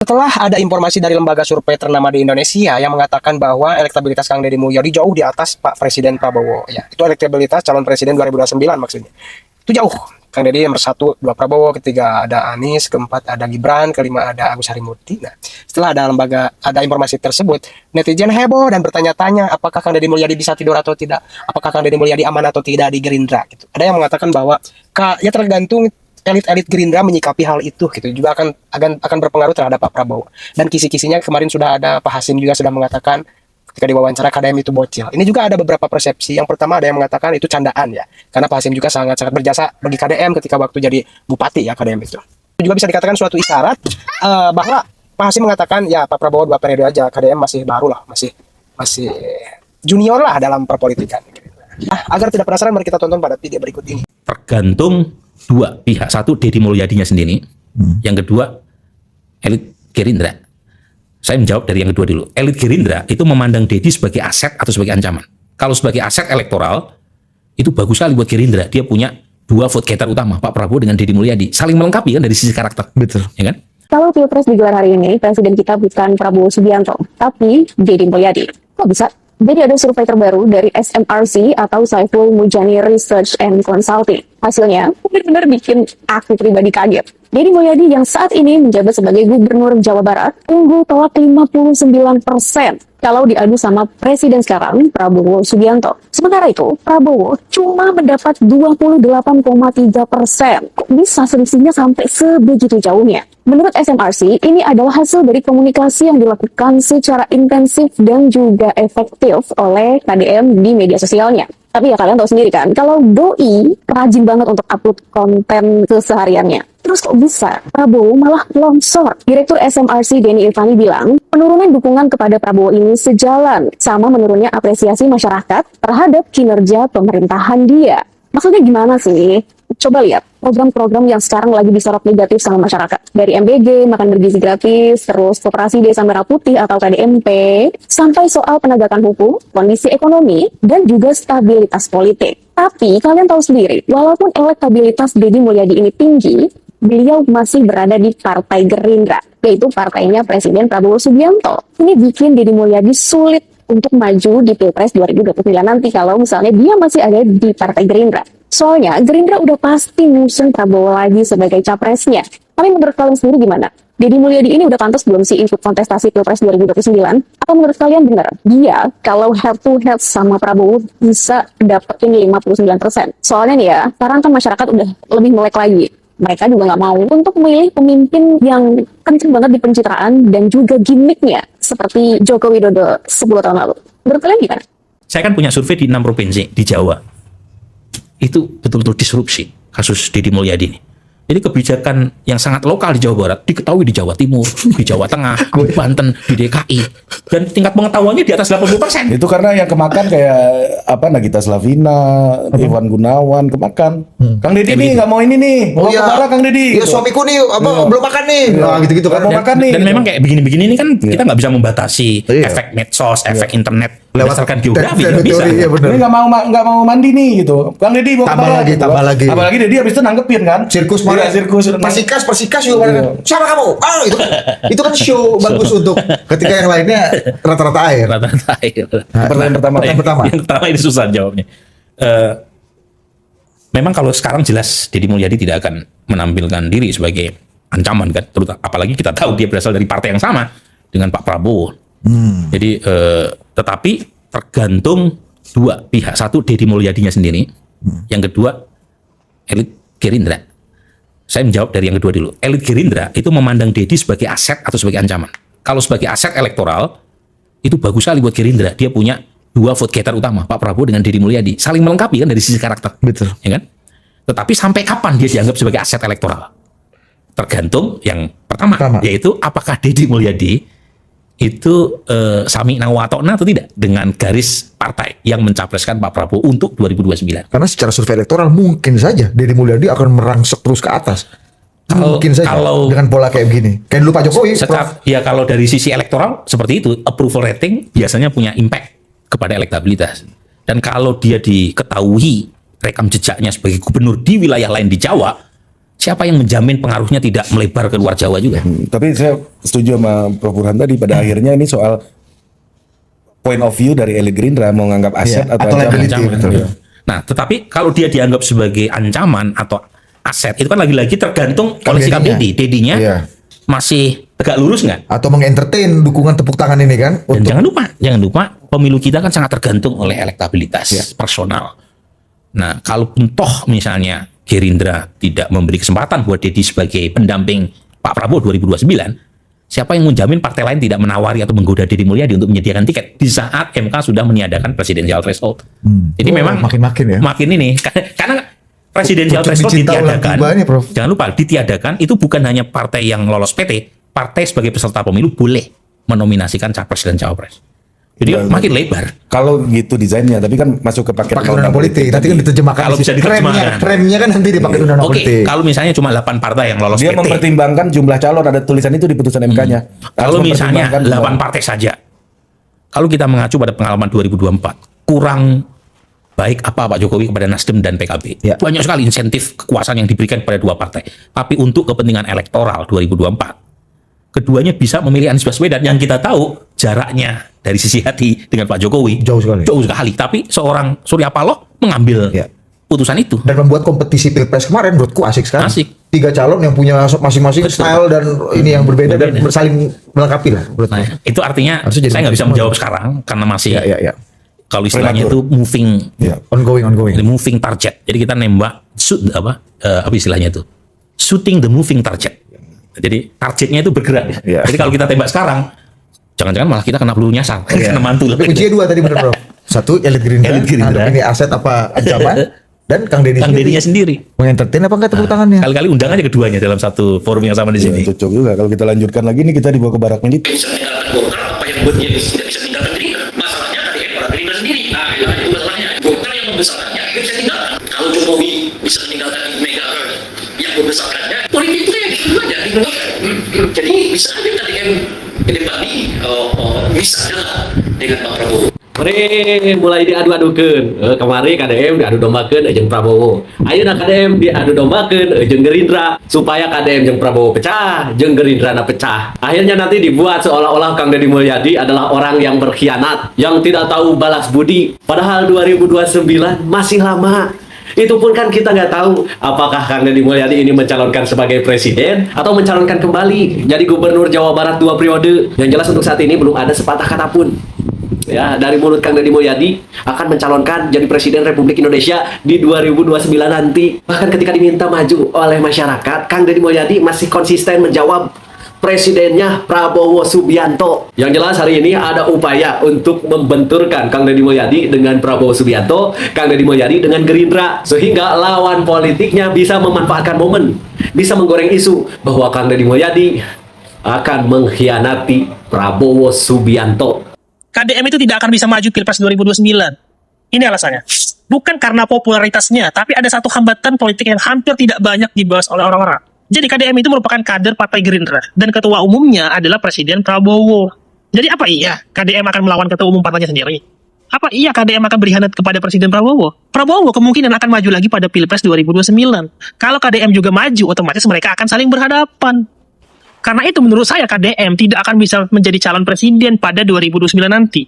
Setelah ada informasi dari lembaga survei ternama di Indonesia yang mengatakan bahwa elektabilitas Kang Deddy Mulyadi jauh di atas Pak Presiden Prabowo. Ya, itu elektabilitas calon presiden 2029 maksudnya. Itu jauh. Kang Deddy nomor 1, 2 Prabowo, ketiga ada Anies, keempat ada Gibran, kelima ada Agus Harimurti. Nah, setelah ada informasi tersebut, netizen heboh dan bertanya-tanya apakah Kang Deddy Mulyadi bisa tidur atau tidak, apakah Kang Deddy Mulyadi aman atau tidak di Gerindra gitu. Ada yang mengatakan bahwa ya tergantung elit-elit Gerindra menyikapi hal itu gitu, juga akan berpengaruh terhadap Pak Prabowo. Dan kisi-kisinya kemarin sudah ada Pak Hasim juga sudah mengatakan ketika diwawancara KDM itu bocil. Ini juga ada beberapa persepsi. Yang pertama ada yang mengatakan itu candaan ya, karena Pak Hasim juga sangat-sangat berjasa bagi KDM ketika waktu jadi bupati ya KDM itu. Itu juga bisa dikatakan suatu isyarat bahwa Pak Hasim mengatakan ya Pak Prabowo 2 periode aja, KDM masih baru lah, masih junior lah dalam perpolitikan. Nah, agar tidak penasaran, mari kita tonton pada video berikut ini. Tergantung dua pihak. Satu, Deddy Mulyadinya sendiri. Yang kedua, elit Gerindra. Saya menjawab dari yang kedua dulu. Elit Gerindra itu memandang Deddy sebagai aset atau sebagai ancaman. Kalau sebagai aset elektoral, itu bagus sekali buat Gerindra. Dia punya 2 vote getter utama, Pak Prabowo dengan Deddy Mulyadi. Saling melengkapi kan dari sisi karakter. Betul. Ya kan? Kalau Pilpres digelar hari ini, presiden kita bukan Prabowo Subianto, tapi Deddy Mulyadi. Kok bisa? Jadi ada survei terbaru dari SMRC atau Saiful Mujani Research and Consulting. Hasilnya benar-benar bikin aku pribadi kaget. Deddy Mulyadi yang saat ini menjabat sebagai Gubernur Jawa Barat unggul telak 59% kalau diadu sama presiden sekarang, Prabowo Subianto. Sementara itu, Prabowo cuma mendapat 28,3%. Kok bisa selisihnya sampai sebegitu jauhnya? Menurut SMRC, ini adalah hasil dari komunikasi yang dilakukan secara intensif dan juga efektif oleh KDM di media sosialnya. Tapi ya kalian tahu sendiri kan, kalau doi rajin banget untuk upload konten kesehariannya. Terus kok bisa Prabowo malah longsor? Direktur SMRC Denny Irvani bilang, penurunan dukungan kepada Prabowo ini sejalan sama menurunnya apresiasi masyarakat terhadap kinerja pemerintahan dia. Maksudnya gimana sih? Coba lihat program-program yang sekarang lagi disorot negatif sama masyarakat. Dari MBG, makan bergizi gratis, terus Koperasi Desa Merah Putih atau KDMP, sampai soal penegakan hukum, kondisi ekonomi, dan juga stabilitas politik. Tapi kalian tahu sendiri, walaupun elektabilitas Deddy Mulyadi ini tinggi, beliau masih berada di Partai Gerindra, yaitu partainya Presiden Prabowo Subianto. Ini bikin Deddy Mulyadi sulit untuk maju di Pilpres 2029 nanti kalau misalnya dia masih ada di Partai Gerindra. Soalnya Gerindra udah pasti ngusung Prabowo lagi sebagai capresnya. Tapi menurut kalian sendiri gimana? Deddy Mulyadi ini udah pantas belum sih ikut kontestasi Pilpres 2029? Atau menurut kalian benar? Dia kalau head to head sama Prabowo bisa dapetin 59%. Soalnya nih ya, sekarang kan masyarakat udah lebih melek lagi. Mereka juga nggak mau untuk memilih pemimpin yang kenceng banget di pencitraan dan juga gimmicknya seperti Joko Widodo 10 tahun lalu. Menurut kalian gimana? Saya kan punya survei di 6 provinsi di Jawa. Itu betul-betul disrupsi kasus Deddy Mulyadi ini. Jadi kebijakan yang sangat lokal di Jawa Barat diketahui di Jawa Timur, di Jawa Tengah, di Banten, di DKI. Dan tingkat pengetahuannya di atas 80%. Itu karena yang kemakan kayak Nagita Slavina, Iwan Gunawan kemakan. Kang Deddy nih nggak mau ini nih. Mau kemana Kang Deddy? Iya, suamiku nih belum makan nih. Nah, gitu-gitu kan. Mau makan nih. Dan memang kayak begini-begini ini kan kita nggak bisa membatasi efek medsos, efek internet berdasarkan geografi, nggak bisa. Iya benar. Ini nggak mau mandi nih gitu. Kang Deddy mau kemana? Tambah lagi. Apalagi Deddy habis itu nanggepin kan. Sirkus Iya, sirkus. Persikas juga kan. Siapa kamu? Itu kan show bagus untuk ketika yang lainnya rata-rata air. Rata-rata air. Pertanyaan pertama. Yang pertama ini susah jawabnya. Memang kalau sekarang jelas Deddy Mulyadi tidak akan menampilkan diri sebagai ancaman kan, terutama apalagi kita tahu dia berasal dari partai yang sama dengan Pak Prabowo. Jadi tetapi tergantung dua pihak. Satu, Deddy Mulyadinya sendiri. Yang kedua, elit Gerindra. Saya menjawab dari yang kedua dulu. Elit Gerindra itu memandang Deddy sebagai aset atau sebagai ancaman. Kalau sebagai aset elektoral, itu bagus sekali buat Gerindra. Dia punya 2 vote getter utama, Pak Prabowo dengan Deddy Mulyadi. Saling melengkapi kan dari sisi karakter. Betul. Ya kan? Tetapi sampai kapan dia dianggap sebagai aset elektoral? Tergantung yang pertama. Yaitu apakah Deddy Mulyadi itu sami'na wa ta'na atau tidak dengan garis partai yang mencapreskan Pak Prabowo untuk 2029. Karena secara survei elektoral mungkin saja Deddy Mulyadi akan merangsek terus ke atas. Mungkin saja dengan pola kayak begini. Kayak dulu Pak Jokowi. Ya kalau dari sisi elektoral seperti itu, approval rating biasanya punya impact kepada elektabilitas. Dan kalau dia diketahui rekam jejaknya sebagai gubernur di wilayah lain di Jawa, siapa yang menjamin pengaruhnya tidak melebar ke luar Jawa juga? Tapi saya setuju sama Prof. Burhan tadi, pada akhirnya ini soal point of view dari elit Gerindra mau nganggap aset Iya, atau atau ancaman. liability, betul. Nah, tetapi kalau dia dianggap sebagai ancaman atau aset, itu kan lagi-lagi tergantung oleh sikap Dedinya. Dedi. Dedinya Iya. masih tegak lurus nggak? Atau mengentertain dukungan tepuk tangan ini kan Dan untuk jangan lupa pemilu kita kan sangat tergantung oleh elektabilitas personal. Nah, kalaupun toh misalnya Gerindra tidak memberi kesempatan buat Dedi sebagai pendamping Pak Prabowo 2029, siapa yang menjamin partai lain tidak menawari atau menggoda Deddy Mulyadi untuk menyediakan tiket di saat MK sudah meniadakan presidensial threshold? Jadi memang makin-makin ya. makin ini karena presidensial Pucuk threshold dicinta ulang ditiadakan. tiba ini, Prof. Jangan lupa ditiadakan itu bukan hanya partai yang lolos PT, partai sebagai peserta pemilu boleh menominasikan capres dan cawapres. Jadi makin lebar. Kalau gitu desainnya, tapi kan masuk ke paket undang-undang politik. Nanti kan diterjemahkan. Kalau bisa diterjemahkan. Remnya kan nanti dipakai undang-undang Oke, politik. kalau misalnya cuma 8 partai yang lolos Dia PT. mempertimbangkan jumlah calon, ada tulisan itu di putusan MK-nya. Kalau misalnya 8 partai saja. Kalau kita mengacu pada pengalaman 2024, kurang baik apa Pak Jokowi kepada Nasdem dan PKB. Ya. Banyak sekali insentif kekuasaan yang diberikan kepada dua partai. Tapi untuk kepentingan elektoral 2024, keduanya bisa memilih Anies Baswedan yang kita tahu jaraknya dari sisi hati dengan Pak Jokowi Jauh sekali. Jauh sekali. Tapi seorang Surya Paloh mengambil Ya. putusan itu. Dan membuat kompetisi pilpres kemarin menurutku asik sekali. Asik. 3 calon yang punya masing-masing Betul. style dan ini yang berbeda dan saling melengkapi lah. menurutku. Nah, itu artinya Harusnya jadi saya nggak bisa semua. menjawab sekarang karena masih Ya. kalau istilahnya Prematur. itu moving Ya. Ongoing. moving target. Jadi kita nembak apa istilahnya itu? Shooting the moving target. Jadi targetnya itu bergerak. Ya. Jadi kalau kita tembak sekarang, jangan-jangan malah kita kena peluru nyasar, kena mantul. Tapi kuncinya 2 tadi benar, Bro. Satu elit Gerindra, Elit Gerindra. anggap ini aset apa ancaman, dan Kang Deddy Kang sendiri. Dedinya sendiri. Mengentertain apa enggak tepuk tangannya? Kali-kali undang aja keduanya dalam satu forum yang sama di sini. Cocok juga kalau kita lanjutkan lagi nih, kita dibawa ke barak militer. bisa tinggalkan Golkar, apa yang buat dia tidak bisa tinggalkan Gerindra? Masalahnya ada yang orang Gerindra sendiri. Nah, itu masalahnya. Golkar yang membesarkannya itu bisa tinggalkan. Kalau Jokowi bisa meninggalkan Ibu Mega yang membesarkannya, politik itu kayak gitu aja di Indonesia. Jadi bisa aja KDM ke depan ini bisa jalan dengan Pak Prabowo. Mari mulai diadu-adukeun. Kemarin KDM diadu dombakeun jeung Prabowo. Ayeuna KDM diadu dombakeun jeung Gerindra supaya KDM jeung Prabowo pecah, jeung Gerindra pecah. Akhirnya nanti dibuat seolah-olah Kang Deddy Mulyadi adalah orang yang berkhianat, yang tidak tahu balas budi. Padahal 2029 masih lama. Itu pun kan kita nggak tahu apakah Kang Deddy Mulyadi ini mencalonkan sebagai presiden atau mencalonkan kembali jadi gubernur Jawa Barat 2 periode. Yang jelas untuk saat ini belum ada sepatah kata pun ya dari mulut Kang Deddy Mulyadi akan mencalonkan jadi presiden Republik Indonesia di 2029 nanti. Bahkan ketika diminta maju oleh masyarakat, Kang Deddy Mulyadi masih konsisten menjawab presidennya Prabowo Subianto. Yang jelas hari ini ada upaya untuk membenturkan Kang Deddy Mulyadi dengan Prabowo Subianto, Kang Deddy Mulyadi dengan Gerindra, sehingga lawan politiknya bisa memanfaatkan momen, bisa menggoreng isu bahwa Kang Deddy Mulyadi akan mengkhianati Prabowo Subianto. KDM itu tidak akan bisa maju Pilpres 2029. Ini alasannya. Bukan karena popularitasnya, tapi ada satu hambatan politik yang hampir tidak banyak dibahas oleh orang-orang. Jadi KDM itu merupakan kader Partai Gerindra, dan ketua umumnya adalah Presiden Prabowo. Jadi apa iya KDM akan melawan ketua umum partainya sendiri? Apa iya KDM akan berkhianat kepada Presiden Prabowo? Prabowo kemungkinan akan maju lagi pada Pilpres 2029. Kalau KDM juga maju, otomatis mereka akan saling berhadapan. Karena itu menurut saya KDM tidak akan bisa menjadi calon presiden pada 2029 nanti.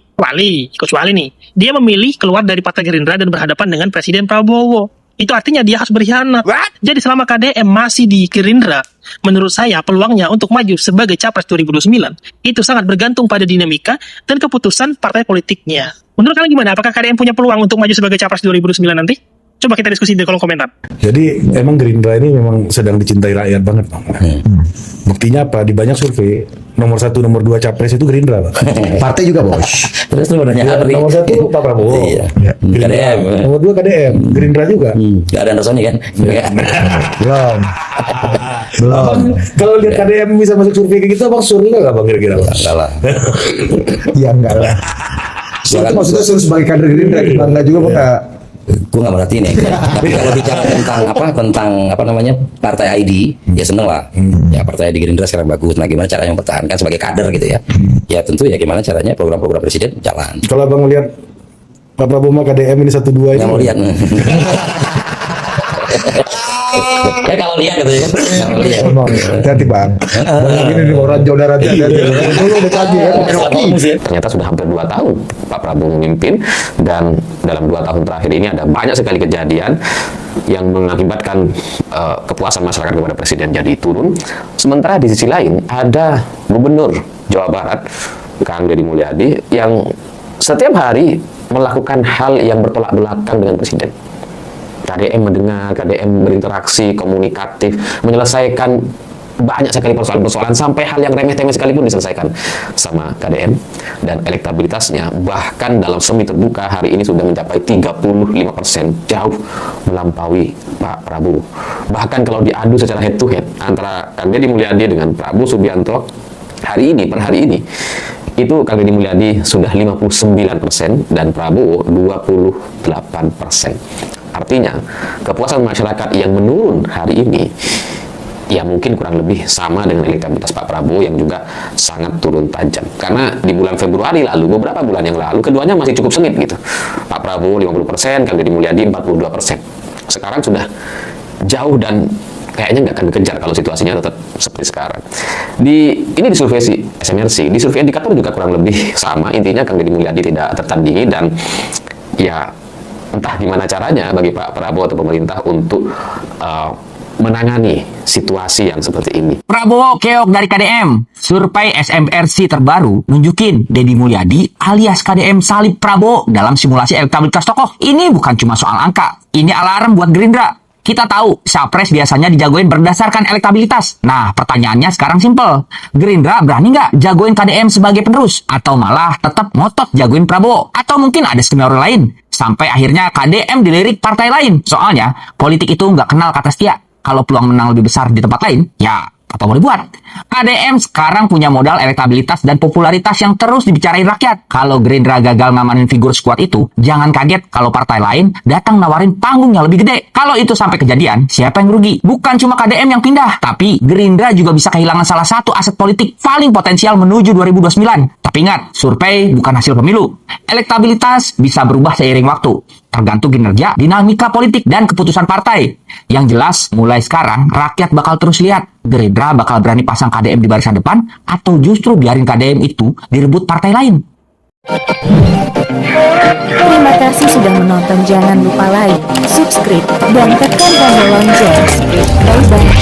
Kecuali nih, dia memilih keluar dari Partai Gerindra dan berhadapan dengan Presiden Prabowo. Itu artinya dia harus berkhianat. Jadi selama KDM masih di Gerindra, menurut saya peluangnya untuk maju sebagai capres 2029 itu sangat bergantung pada dinamika dan keputusan partai politiknya. Menurut kalian gimana? Apakah KDM punya peluang untuk maju sebagai capres 2029 nanti? Coba kita diskusi di kolom komentar. Jadi emang Gerindra ini memang sedang dicintai rakyat banget, Bang. Buktinya apa? Di banyak survei nomor 1, nomor 2 capres itu Gerindra, Bang. Partai juga, Bos. Terus lu nanya Ya, apa? nomor 1 Pak Prabowo. Iya. Gerindra. KDM. Nomor 2 KDM. Gerindra juga. Gak ada Andersoni kan? Belum. Abang, kalau lihat KDM bisa masuk survei kayak gitu, Abang survei nggak Bang kira-kira? Enggak lah. Ya enggak lah. Itu maksudnya suruh sebagai kader Gerindra kita enggak juga enggak. Gue nggak merhatiin ya. Tapi kalau bicara tentang apa namanya partai ID, ya seneng lah. Ya partai ID Gerindra sekarang bagus. Nah gimana caranya mempertahankan sebagai kader gitu ya? Ya tentu ya gimana caranya program-program presiden jalan. Kalau Abang lihat Pak Prabowo sama KDM ini 1-2 ini. Nggak mau lihat. Ya kalau lihat gitu ya. Kalau lihat. Hati-hati bang. Banyak ini di orang jauh darat dulu udah kaji ya. Ternyata sudah hampir 2 tahun Pak Prabowo memimpin, dan dalam 2 tahun terakhir ini ada banyak sekali kejadian yang mengakibatkan kepuasan masyarakat kepada presiden jadi turun. Sementara di sisi lain ada Gubernur Jawa Barat Kang Deddy Mulyadi yang setiap hari melakukan hal yang bertolak belakang dengan presiden. KDM mendengar, KDM berinteraksi, komunikatif, menyelesaikan banyak sekali persoalan-persoalan, sampai hal yang remeh-temeh sekalipun diselesaikan sama KDM. Dan elektabilitasnya bahkan dalam semi terbuka hari ini sudah mencapai 35%, jauh melampaui Pak Prabowo. Bahkan kalau diadu secara head to head antara Kang Deddy Mulyadi dengan Prabowo Subianto, hari ini, per hari ini, itu Kang Deddy Mulyadi sudah 59% dan Prabowo 28%. Artinya, kepuasan masyarakat yang menurun hari ini ya mungkin kurang lebih sama dengan elektabilitas Pak Prabowo yang juga sangat turun tajam. Karena di bulan Februari lalu, beberapa bulan yang lalu, keduanya masih cukup sengit gitu. Pak Prabowo 50%, Kang Deddy Mulyadi 42%. Sekarang sudah jauh dan kayaknya nggak akan dikejar kalau situasinya tetap seperti sekarang. Ini di survei SMRC, di survei indikator juga kurang lebih sama. Intinya Kang Deddy Mulyadi tidak tertandingi, dan ya entah gimana caranya bagi Pak Prabowo atau pemerintah untuk menangani situasi yang seperti ini. Prabowo keok dari KDM. Survei SMRC terbaru nunjukin Deddy Mulyadi alias KDM salib Prabowo dalam simulasi elektabilitas tokoh. Ini bukan cuma soal angka, ini alarm buat Gerindra. Kita tahu, Capres biasanya dijagoin berdasarkan elektabilitas. Nah, pertanyaannya sekarang simpel. Gerindra berani nggak jagoin KDM sebagai penerus? Atau malah tetap ngotot jagoin Prabowo? Atau mungkin ada skenario lain? Sampai akhirnya KDM dilirik partai lain. Soalnya, politik itu nggak kenal kata setia. Kalau peluang menang lebih besar di tempat lain, ya apa mau dibuat? KDM sekarang punya modal elektabilitas dan popularitas yang terus dibicarain rakyat. Kalau Gerindra gagal ngamanin figur skuad itu, jangan kaget kalau partai lain datang nawarin panggung yang lebih gede. Kalau itu sampai kejadian, siapa yang rugi? Bukan cuma KDM yang pindah, tapi Gerindra juga bisa kehilangan salah satu aset politik paling potensial menuju 2029. Tapi ingat, survei bukan hasil pemilu. Elektabilitas bisa berubah seiring waktu, tergantung kinerja, dinamika politik, dan keputusan partai. Yang jelas, mulai sekarang, rakyat bakal terus lihat Gerindra bakal berani pasang KDM di barisan depan, atau justru biarin KDM itu direbut partai lain. Terima kasih sudah menonton. Jangan lupa like, subscribe, dan tekan tombol lonceng. Bye-bye.